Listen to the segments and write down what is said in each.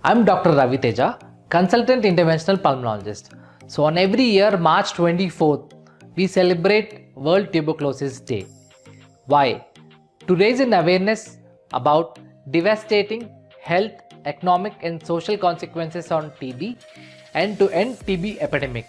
I'm Dr. Ravi Teja, consultant interventional pulmonologist. So on every year, March 24th, we celebrate World Tuberculosis Day. Why? To raise an awareness about devastating health, economic and social consequences on TB and to end TB epidemic.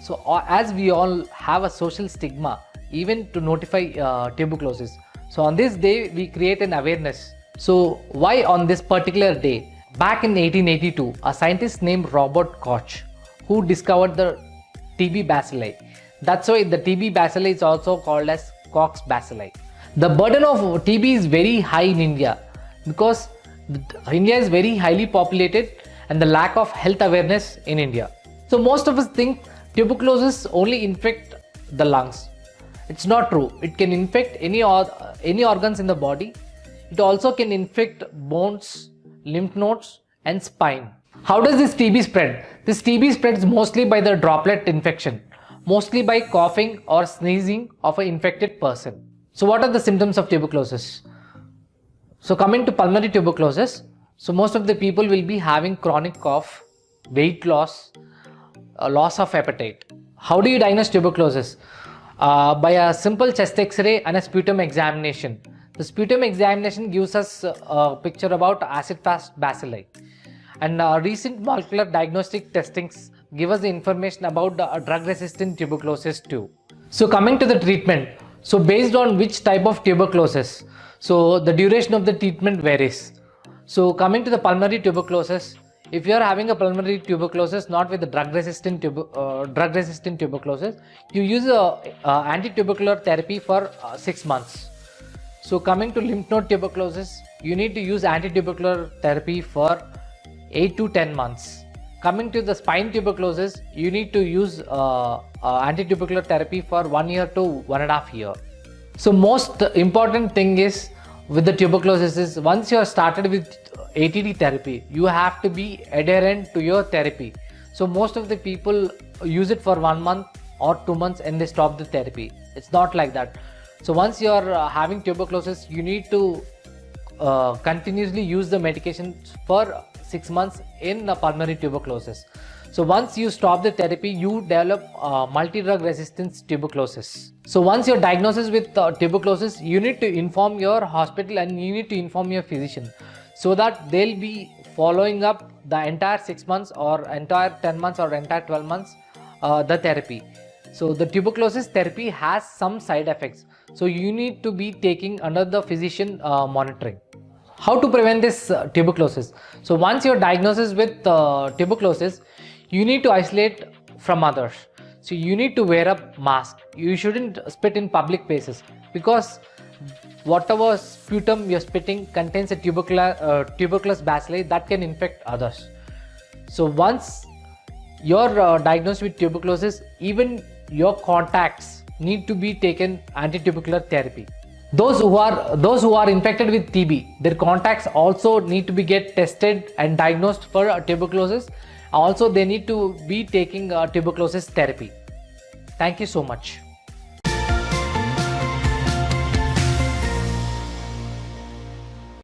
So as we all have a social stigma, even to notify tuberculosis. So on this day, we create an awareness. So why on this particular day? Back in 1882, a scientist named Robert Koch, who discovered the TB bacilli. That's why the TB bacilli is also called as Koch's bacilli. The burden of TB is very high in India because India is very highly populated and the lack of health awareness in India. So most of us think tuberculosis only infect the lungs. It's not true. It can infect any organs in the body. It also can infect bones, lymph nodes and spine. How does this TB spread? This TB spreads mostly by the droplet infection, mostly by coughing or sneezing of an infected person. So what are the symptoms of tuberculosis? So coming to pulmonary tuberculosis, so most of the people will be having chronic cough, weight loss, loss of appetite. How do you diagnose tuberculosis? By a simple chest X-ray and a sputum examination. The sputum examination gives us a picture about acid-fast bacilli, and recent molecular diagnostic testings give us the information about the drug-resistant tuberculosis too. So coming to the treatment, so based on which type of tuberculosis, so the duration of the treatment varies. So coming to the pulmonary tuberculosis, if you are having a pulmonary tuberculosis not with the drug-resistant tuberculosis, you use anti-tubercular therapy for 6 months. So coming to lymph node tuberculosis, you need to use anti-tubercular therapy for 8 to 10 months. Coming to the spine tuberculosis, you need to use anti-tubercular therapy for 1 year to 1.5 years. So most important thing is with the tuberculosis is once you are started with ATD therapy, you have to be adherent to your therapy. So most of the people use it for 1 month or 2 months and they stop the therapy. It's not like that. So once you are having tuberculosis, you need to continuously use the medication for 6 months in pulmonary tuberculosis. So once you stop the therapy, you develop multi-drug resistance tuberculosis. So once you're diagnosed with tuberculosis, you need to inform your hospital and you need to inform your physician so that they'll be following up the entire 6 months or entire 10 months or entire 12 months the therapy. So the tuberculosis therapy has some side effects. So you need to be taking under the physician monitoring. How to prevent this tuberculosis? So once you're diagnosed with tuberculosis, you need to isolate from others. So you need to wear a mask. You shouldn't spit in public places because whatever sputum you're spitting contains a tuberculous bacilli that can infect others. So once you're diagnosed with tuberculosis, even your contacts need to be taken anti-tubercular therapy. Those who are infected with TB, their contacts also need to be get tested and diagnosed for tuberculosis. Also, they need to be taking tuberculosis therapy. Thank you so much.